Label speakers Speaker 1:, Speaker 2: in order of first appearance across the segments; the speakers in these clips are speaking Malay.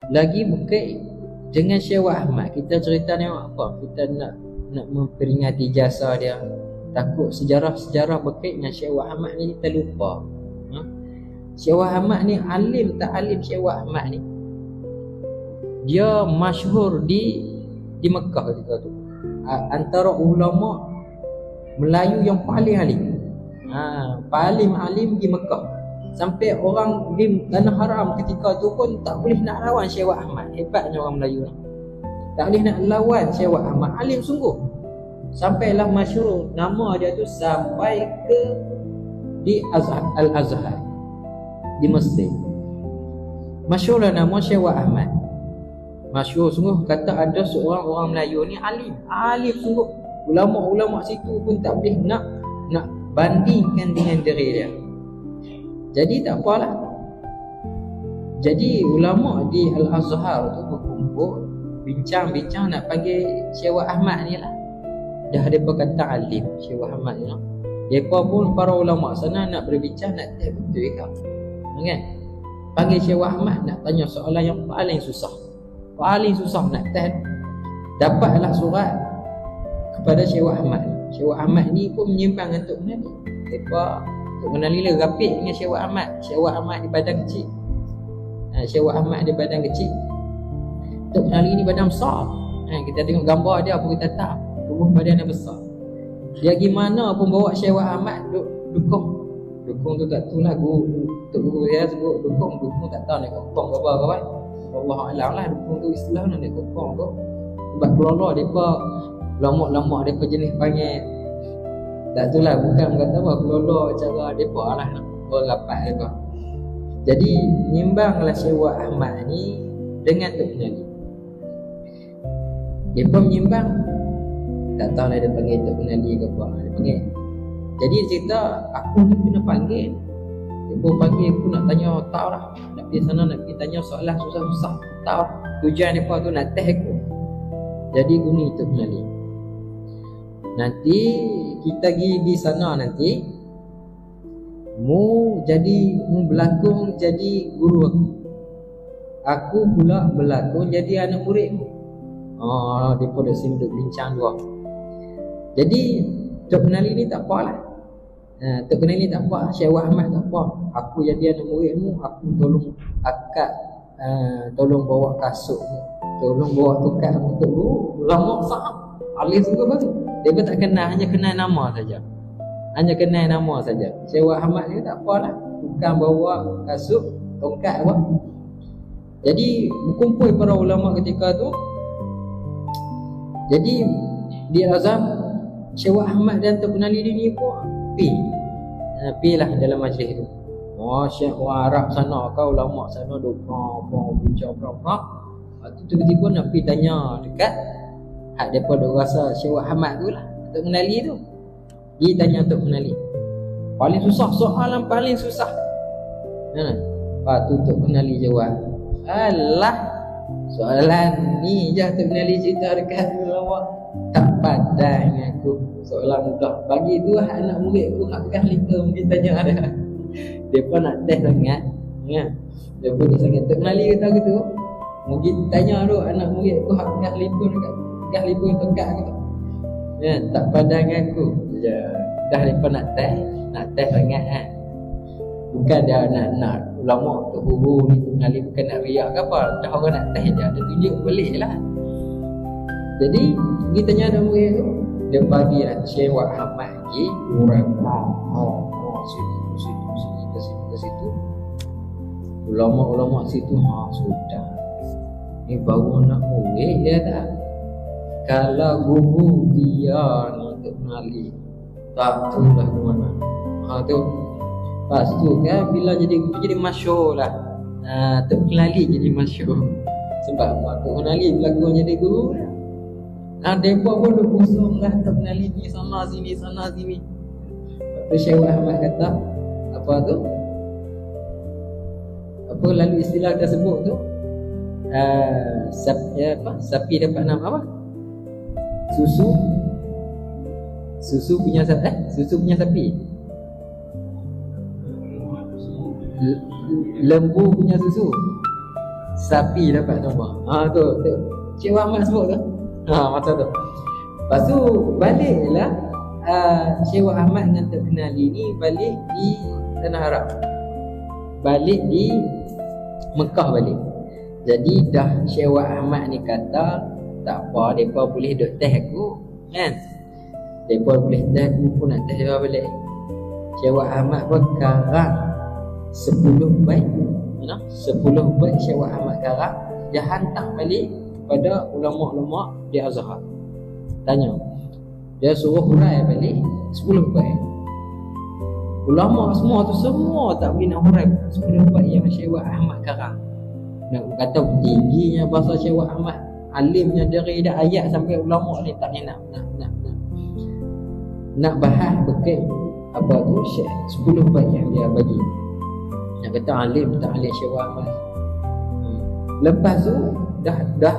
Speaker 1: Lagi bukit dengan Syekh Ahmad, kita cerita ni apa? Kita nak memperingati jasa dia. Takut sejarah-sejarah bukit dengan Syekh Ahmad ni kita lupa. Syekh Ahmad ni alim tak alim? Syekh Ahmad ni dia masyhur di Mekah ketika tu. Antara ulama Melayu yang paling alim. Paling alim di Mekah. Sampai orang di Tanah Haram ketika tu pun tak boleh nak lawan Syekh Ahmad. Hebatnya orang Melayu ni. Tak boleh nak lawan Syekh Ahmad. Alim sungguh. Sampailah masyhur nama dia tu sampai ke di Al-Azhar di Mesir. Masyhurlah nama Syekh Ahmad. Masyhur sungguh. Kata ada seorang orang Melayu ni alim sungguh. Ulama-ulama situ pun tak boleh nak bandingkan dengan diri dia. Jadi tak apalah. Jadi ulama di Al-Azhar tu berkumpul bincang-bincang nak panggil Syekh Ahmad ni lah. Dah mereka kata alim Syekh Ahmad ni lah. Mereka pun para ulama sana nak berbincang, nak tanya betul ke kan? Panggil Syekh Ahmad nak tanya soalan yang paling susah nak tanya. Dapatlah surat kepada Syekh Ahmad. Syekh Ahmad ni pun menyimpang untuk mengenali. Mereka untuk mengenali lah rapid dengan Syekh Ahmad. Syekh Ahmad di badan kecil. Syekh Ahmad di badan kecil. Untuk mengenali ni badan besar. Kita tengok gambar dia pun kita tak. Tubuh badan dia besar. Dia gimana pun bawa Syekh Ahmad dukung. Dukung tu tak tu lah guru dia sebut dukung tak tahu nak kokong ke apa kawan. Allah alam lah dukung tu istilah nak kokong tu. Sebab keluar depa lama-lama depa jenis panggil tak tu lah, bukan kata apa keluar cara depa lah berapat depa. Jadi nyimbanglah Syekh Ahmad ni dengan Tok Penali. Depa menyimbang tak tahu lah dia panggil Tok Penali ke apa. Dia panggil. Jadi cerita aku ni kena panggil. Depa panggil aku nak tanya tahu lah. Nak pergi sana nak pergi tanya soalan susah-susah. Tahu tujuan depa tu nak test aku. Jadi guni Tok Penali. Nanti kita pergi di sana nanti mu berlakon jadi guru aku. Aku pula berlakon jadi anak murid. Depa dah duduk bincang dua. Jadi Tok Penali ni tak apalah. Tok Penali tak apa, Syekh Ahmad tak apa. Aku jadi anak muridmu, aku tolong akak, tolong bawa kasut, tolong bawa tukar untuk guru. Lama sahab. Alis juga bagus. Dia pun tak kenal, hanya kenal nama saja. Syekh Ahmad ni tak apalah. Bukan bawa kasut, tongkat apa. Jadi berkumpul para ulama ketika tu. Jadi di Azam Syekh Ahmad dan Tok Penali ni pun pi lah dalam majlis tu. Syekh Arab sana kau ulama sana duk bincang berapa. Tiba-tiba nak pi tanya dekat hak depa duk rasa Syekh Ahmad tu lah, Tok Penali tu. Dia tanya Tok Penali. Paling susah, soalan paling susah. Lepas tu Tok Penali jawab. Alah, soalan ni je Tok Penali cerita dekat ulama. Tak pandai aku. Soalan mudah. Bagi tu anak murid aku hak bekas lika mungkin tanya ada. Depa nak test sangat. Depa nak sangat Tok Penali kata gitu. Mungkin tanya tu anak murid aku hak bekas lika dekat bekas lika tegak gitu. Tak pandai aku. Dah depa nak test sangat kan. Bukan dia nak ulama untuk guru ni Tok Penali bukan nak riak ke apa. Dah orang nak test dia tunjuk balik lah. Jadi kita tanya ada murid tu, dia bagi lah Syekh Ahmad lagi orang situ ulama-ulama situ sudah ni baru nak murid dia tak. Kalau guru dia ni Tok Penali tak tahu lah ke mana. Tu lepas tu kan bila jadi guru jadi masyhur lah. Tok Penali jadi masyhur. Sebab Tok Penali bila guru jadi guru depa pun duk busung lah Tok Penali ni sana sini. Lepas tu Syekh Ahmad kata apa tu? Apa lalu istilah dia sebut tu? Sapi dapat nama apa? Susu punya sapi. Lembu punya susu. sapi dapat nombor. Tu Cik Ahmad sebut tu. Masa tu. Lepas tu baliklah Cik Ahmad dengan Tok Kenali ni balik di Tanah Arab. Balik di Mekah balik. Jadi dah Cik Ahmad ni kata tak apa, depa boleh duk test aku kan. Depa boleh test aku pun nak test depa balik. Cik Ahmad pun karang 10 bait. 10 bait Cik Ahmad karang dia hantar balik kepada ulama-ulama di Azhar. Tanya. Dia suruh hurai balik 10 bait. Ulama semua tu semua tak boleh nak hurai 10 bait yang Cik Ahmad karang. Nak kata tingginya bahasa Cik Ahmad, alimnya dari dah ayat sampai ulama ni tak nak bahas berkait apa tu Syekh 10 bait yang dia bagi. Nak kata alim tak alim Cik Ahmad. Lepas tu dah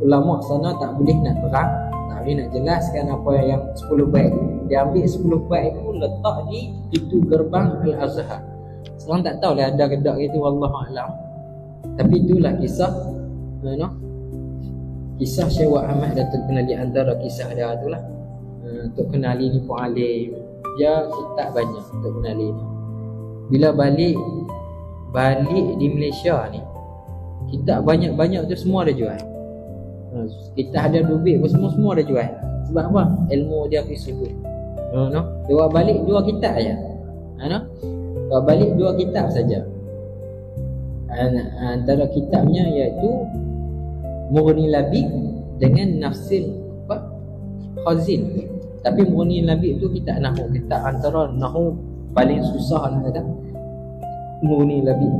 Speaker 1: ulama sana tak boleh nak terang, tak boleh nak jelaskan apa yang 10 bait tu. Dia ambil 10 bait tu letak di pintu gerbang Al-Azhar. Sekarang tak tahu lah ada kedak itu, wallahu a'lam. Tapi itulah kisah kisah Syekh Ahmad dan Tok Kenali, antara kisah dia itulah. Tok Kenali ni pun alim, dia kitab banyak Tok Kenali ni. Bila balik di Malaysia ni, kitab banyak-banyak tu semua dia jual. Kita ada duit pun semua dia jual. Sebab apa? Ilmu dia disebut. Dia balik 2 kitab aja. Dia balik 2 kitab saja. Antara kitabnya iaitu Mughni Labib dengan Nafsil Khazin. Tapi Mughni Labib tu kitab nahwu, kitab antara nahwu paling susah lah kata Mughni Labib.